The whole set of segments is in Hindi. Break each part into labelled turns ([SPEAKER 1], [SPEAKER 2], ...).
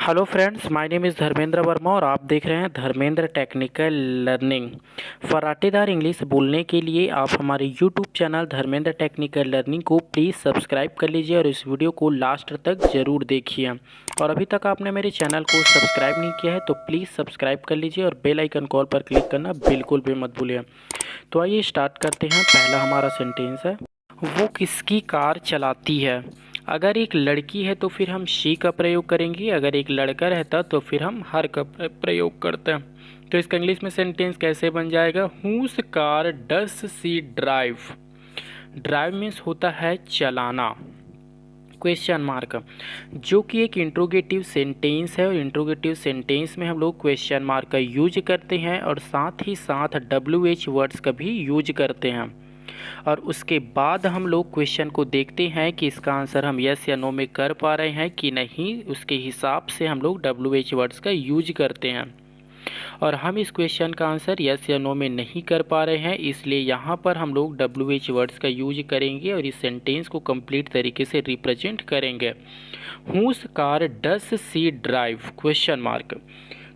[SPEAKER 1] Hello friends, my name is Dharmendra Verma और आप देख रहे हैं धर्मेंद्र टेक्निकल लर्निंग। फराटेदार इंग्लिश बोलने के लिए आप हमारे YouTube channel Dharmendra technical learning को प्लीज़ सब्सक्राइब कर लीजिए और इस वीडियो को लास्ट तक ज़रूर देखिए। और अभी तक आपने मेरे चैनल को सब्सक्राइब नहीं किया है तो प्लीज़ सब्सक्राइब कर लीजिए और बेल आइकन कॉल पर क्लिक करना बिल्कुल भी मत भूलिए। तो आइए स्टार्ट करते हैं। पहला हमारा सेंटेंस है, वो किसकी कार चलाती है। अगर एक लड़की है तो फिर हम शी का प्रयोग करेंगे, अगर एक लड़का रहता तो फिर हम हर का प्रयोग करते हैं। तो इसका इंग्लिश में सेंटेंस कैसे बन जाएगा, हुज कार डस सी ड्राइव। ड्राइव मीन्स होता है चलाना, क्वेश्चन मार्क, जो कि एक इंट्रोगेटिव सेंटेंस है और इंट्रोगेटिव सेंटेंस में हम लोग क्वेश्चन मार्क का यूज करते हैं और साथ ही साथ WH वर्ड्स का भी यूज करते हैं। और उसके बाद हम लोग क्वेश्चन को देखते हैं कि इसका आंसर हम यस या नो में कर पा रहे हैं कि नहीं, उसके हिसाब से हम लोग WH वर्ड्स का यूज करते हैं। और हम इस क्वेश्चन का आंसर यस या नो में नहीं कर पा रहे हैं, इसलिए यहाँ पर हम लोग WH वर्ड्स का यूज करेंगे और इस सेंटेंस को कंप्लीट तरीके से रिप्रेजेंट करेंगे। हुज कार डस सी ड्राइव, क्वेश्चन मार्क।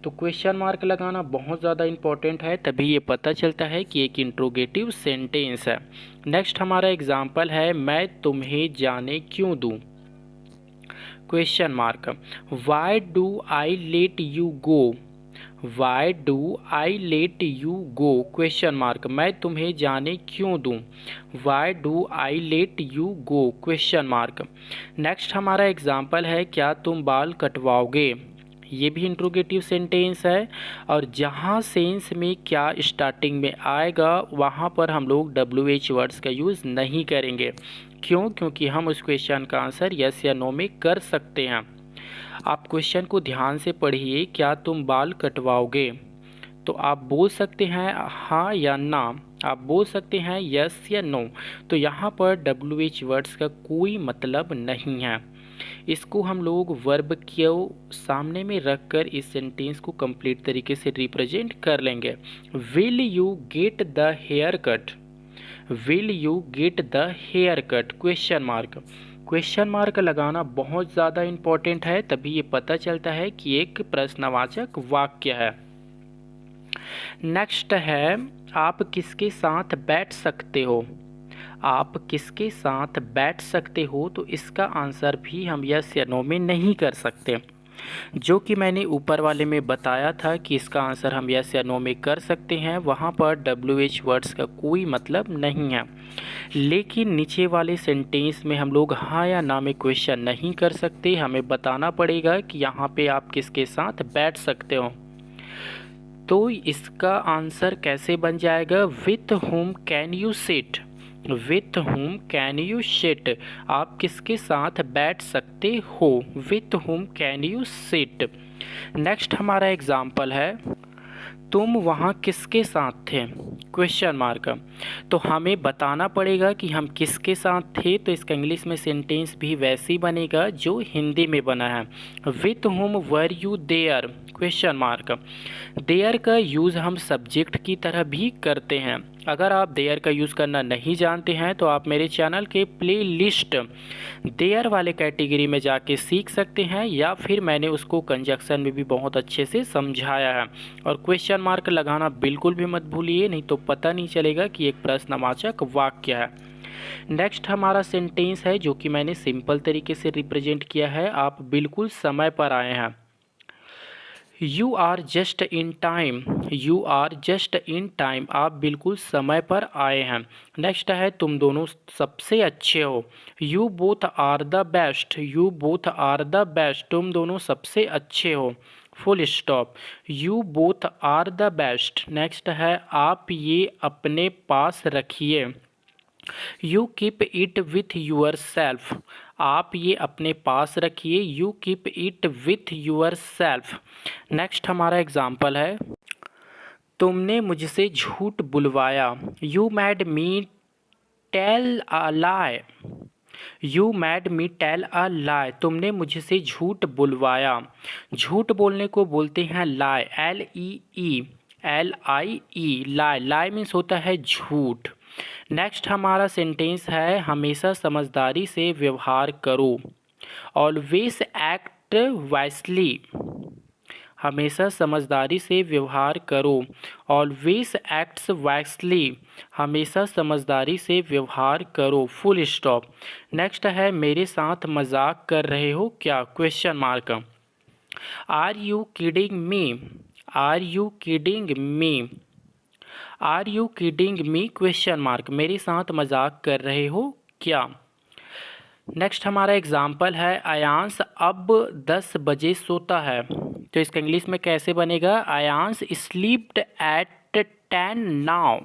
[SPEAKER 1] तो क्वेश्चन मार्क लगाना बहुत ज़्यादा इम्पॉर्टेंट है, तभी ये पता चलता है कि एक इंट्रोगेटिव सेंटेंस है। नेक्स्ट हमारा एग्जाम्पल है, मैं तुम्हें जाने क्यों दूँ, question mark. Why do I let you go, why do I let you go, question mark. मैं तुम्हें जाने क्यों दूँ, why do I let you go, question mark. Next हमारा एग्जाम्पल है, क्या तुम बाल कटवाओगे। ये भी इंट्रोगेटिव सेंटेंस है और जहाँ सेंस में क्या स्टार्टिंग में आएगा वहाँ पर हम लोग WH वर्ड्स का यूज़ नहीं करेंगे। क्यों? क्योंकि हम उस क्वेश्चन का आंसर यस या नो में कर सकते हैं। आप क्वेश्चन को ध्यान से पढ़िए, क्या तुम बाल कटवाओगे, तो आप बोल सकते हैं हाँ या ना, आप बोल सकते हैं यस या नो। तो यहाँ पर WH वर्ड्स का कोई मतलब नहीं है। इसको हम लोग वर्ब के सामने में रखकर इस सेंटेंस को कंप्लीट तरीके से रिप्रेजेंट कर लेंगे। Will you get the haircut, will you get the haircut, question mark. Question mark लगाना बहुत ज़्यादा इम्पोर्टेंट है, तभी ये पता चलता है कि एक प्रश्नवाचक वाक्य है। नेक्स्ट है, आप किसके साथ बैठ सकते हो, आप किसके साथ बैठ सकते हो, तो इसका आंसर भी हम यस या नो में नहीं कर सकते। जो कि मैंने ऊपर वाले में बताया था कि इसका आंसर हम यस या नो में कर सकते हैं, वहाँ पर WH वर्ड्स का कोई मतलब नहीं है। लेकिन नीचे वाले सेंटेंस में हम लोग हाँ या ना में क्वेश्चन नहीं कर सकते, हमें बताना पड़ेगा कि यहाँ पे आप किसके साथ बैठ सकते हो। तो इसका आंसर कैसे बन जाएगा, with home can you sit, with home can you sit, आप किसके साथ बैठ सकते हो, with home can you sit. Next हमारा एग्जाम्पल है, तुम वहाँ किसके साथ थे, क्वेश्चन मार्क। तो हमें बताना पड़ेगा कि हम किसके साथ थे, तो इसका इंग्लिश में सेंटेंस भी वैसे ही बनेगा जो हिंदी में बना है, with whom were you there, question mark. There का यूज़ हम सब्जेक्ट की तरह भी करते हैं। अगर आप देयर का यूज़ करना नहीं जानते हैं तो आप मेरे चैनल के प्लेलिस्ट देयर वाले कैटेगरी में जाके सीख सकते हैं, या फिर मैंने उसको कंजक्शन में भी बहुत अच्छे से समझाया है। और क्वेश्चन मार्क लगाना बिल्कुल भी मत भूलिए, नहीं तो पता नहीं चलेगा कि एक प्रश्नवाचक वाक्य है। नेक्स्ट हमारा सेंटेंस है जो कि मैंने सिंपल तरीके से रिप्रेजेंट किया है, आप बिल्कुल समय पर आए हैं। You are just in time, you are just in time, आप बिल्कुल समय पर आए हैं। नेक्स्ट है, तुम दोनों सबसे अच्छे हो, you both are the best, you both are the best, तुम दोनों सबसे अच्छे हो, full stop, you both are the best. Next है, आप ये अपने पास रखिए, you keep it with yourself, आप ये अपने पास रखिए, you keep it with yourself. Next हमारा एग्जाम्पल है, तुमने मुझसे झूठ बुलवाया, you made me tell a lie, you made me tell a लाई, तुमने मुझसे झूठ बुलवाया। झूठ बोलने को बोलते हैं लाई, LEE, लाई, लाई मीन्स होता है झूठ। नेक्स्ट हमारा सेंटेंस है, हमेशा समझदारी से व्यवहार करो, ऑलवेज एक्ट वाइसली, हमेशा समझदारी से व्यवहार करो। ऑलवेज एक्ट्स वाइसली, हमेशा समझदारी से व्यवहार करो। Full stop. नेक्स्ट है मेरे साथ मजाक कर रहे हो क्या? Question mark. Are you kidding me? Are you kidding me? Are you kidding me? Question mark. मेरे साथ मजाक कर रहे हो क्या? नेक्स्ट हमारा एग्जाम्पल है अयांश अब 10 बजे सोता है। तो इसका इंग्लिश में कैसे बनेगा? Ayansh slept at 10 now.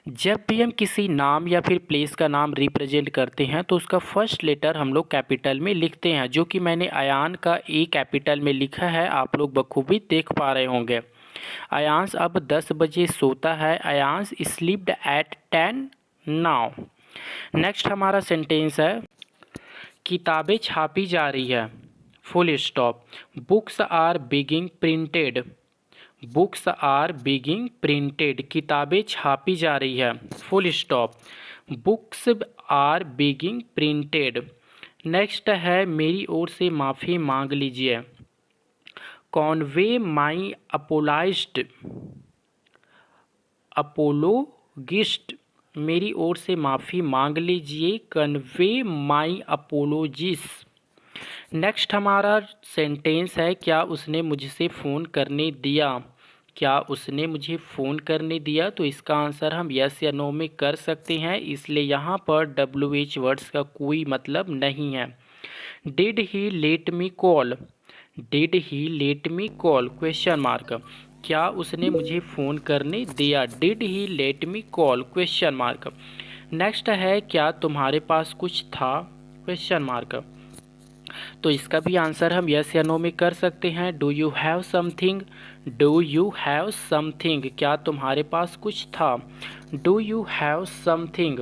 [SPEAKER 1] जब भी हम किसी नाम या फिर प्लेस का नाम रिप्रेजेंट करते हैं तो उसका फर्स्ट लेटर हम लोग कैपिटल में लिखते हैं, जो कि मैंने अयान का ए कैपिटल में लिखा है, आप लोग बखूबी देख पा रहे होंगे। अयांश अब 10 बजे सोता है। Ayansh slept at 10 now. Next हमारा सेंटेंस है किताबें छापी जा रही है। Full stop. Books are being printed. Books are being printed. किताबें छापी जा रही है। Full stop. Books are being printed. Next है मेरी ओर से माफ़ी मांग लीजिए। कॉन्वे माई अपोलाइज्ड। अपोलोगिस्ट, मेरी ओर से माफ़ी मांग लीजिए। Convey my apologies. नेक्स्ट हमारा सेंटेंस है क्या उसने मुझसे फ़ोन करने दिया? क्या उसने मुझे फ़ोन करने दिया? तो इसका आंसर हम यस या नो में कर सकते हैं, इसलिए यहाँ पर WH वर्ड्स का कोई मतलब नहीं है। Did he let me call? Did he let me call? Question mark. क्या उसने मुझे फ़ोन करने दिया? Did he let me call? Question mark. Next है क्या तुम्हारे पास कुछ था? Question mark. तो इसका भी आंसर हम यस या नो में कर सकते हैं। Do you have something? Do you have something? क्या तुम्हारे पास कुछ था? Do you have something?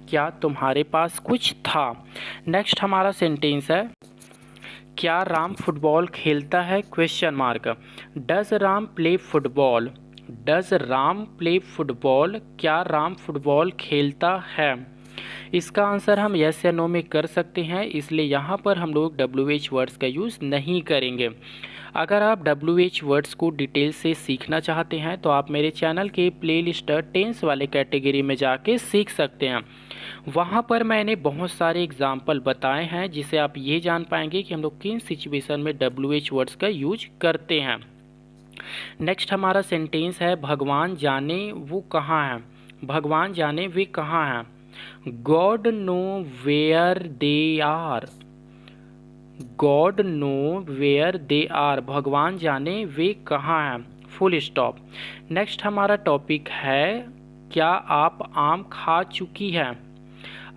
[SPEAKER 1] क्या तुम्हारे पास कुछ था? नेक्स्ट हमारा सेंटेंस है क्या राम फुटबॉल खेलता है? Question mark. Does Ram play football? Does Ram play football? क्या राम फुटबॉल खेलता है? इसका आंसर हम यस या नो में कर सकते हैं, इसलिए यहाँ पर हम लोग WH वर्ड्स का यूज़ नहीं करेंगे। अगर आप WH वर्ड्स को डिटेल से सीखना चाहते हैं तो आप मेरे चैनल के प्लेलिस्ट टेंस वाले कैटेगरी में जाके सीख सकते हैं। वहाँ पर मैंने बहुत सारे एग्जाम्पल बताए हैं जिसे आप ये जान पाएंगे कि हम लोग किन सिचुएशन में WH वर्ड्स का यूज करते हैं। नेक्स्ट हमारा सेंटेंस है भगवान जाने वो कहाँ हैं? भगवान जाने वे कहाँ हैं? God know where they are. God know where they are. भगवान जाने वे कहाँ हैं? Full stop. नेक्स्ट हमारा टॉपिक है क्या आप आम खा चुकी है?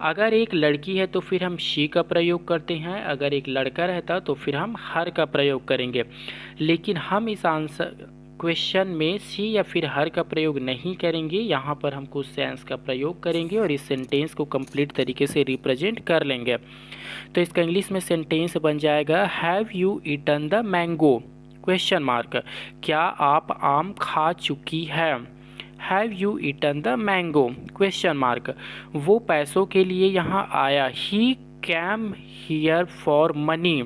[SPEAKER 1] अगर एक लड़की है तो फिर हम शी का प्रयोग करते हैं, अगर एक लड़का रहता तो फिर हम हर का प्रयोग करेंगे, लेकिन हम इस आंसर क्वेश्चन में शी या फिर हर का प्रयोग नहीं करेंगे। यहाँ पर हम कुछ सेंस का प्रयोग करेंगे और इस सेंटेंस को कंप्लीट तरीके से रिप्रेजेंट कर लेंगे। तो इसका इंग्लिश में सेंटेंस बन जाएगा have you eaten the mango? Question mark. क्या आप आम खा चुकी है? Have you eaten the mango? Question mark. वो पैसों के लिए यहाँ आया। He came here for money.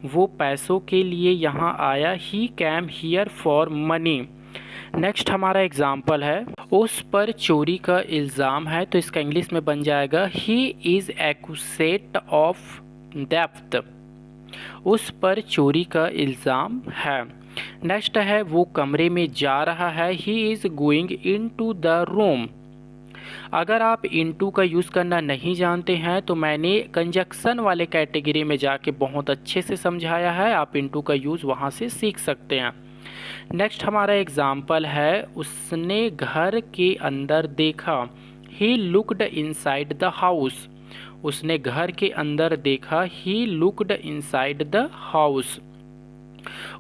[SPEAKER 1] वो पैसों के लिए यहाँ आया। He came here for money. Next हमारा एग्जाम्पल है उस पर चोरी का इल्ज़ाम है, तो इसका इंग्लिश में बन जाएगा ही इज़ एक्यूजेड ऑफ थेफ्ट। उस पर चोरी का इल्ज़ाम है। नेक्स्ट है वो कमरे में जा रहा है। He is going in to the room. अगर आप इनटू का यूज़ करना नहीं जानते हैं तो मैंने कंजक्शन वाले कैटेगरी में जाके बहुत अच्छे से समझाया है, आप इनटू का यूज़ वहाँ से सीख सकते हैं। नेक्स्ट हमारा एग्जाम्पल है उसने घर के अंदर देखा। He looked inside the house. उसने घर के अंदर देखा। He looked inside the house.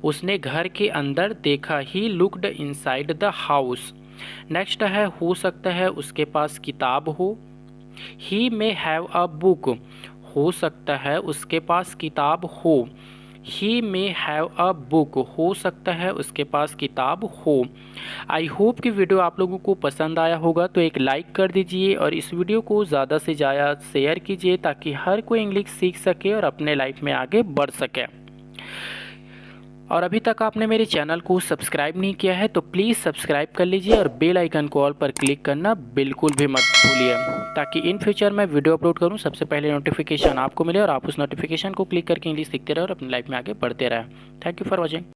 [SPEAKER 1] उसने घर के अंदर देखा। He looked inside the house. Next है हो सकता है उसके पास किताब हो। ही मे हैव अ बुक। हो सकता है उसके पास किताब हो। ही मे हैव अ बुक। हो सकता है उसके पास किताब हो। आई होप कि वीडियो आप लोगों को पसंद आया होगा, तो एक लाइक कर दीजिए और इस वीडियो को ज़्यादा से ज़्यादा शेयर कीजिए ताकि हर कोई इंग्लिश सीख सके और अपने लाइफ में आगे बढ़ सके। और अभी तक आपने मेरे चैनल को सब्सक्राइब नहीं किया है तो प्लीज़ सब्सक्राइब कर लीजिए और बेल आइकन को ऑल पर क्लिक करना बिल्कुल भी मत भूलिए, ताकि इन फ्यूचर मैं वीडियो अपलोड करूं सबसे पहले नोटिफिकेशन आपको मिले और आप उस नोटिफिकेशन को क्लिक करके इंग्लिश सीखते रहे और अपनी लाइफ में आगे बढ़ते रहें। Thank you for watching.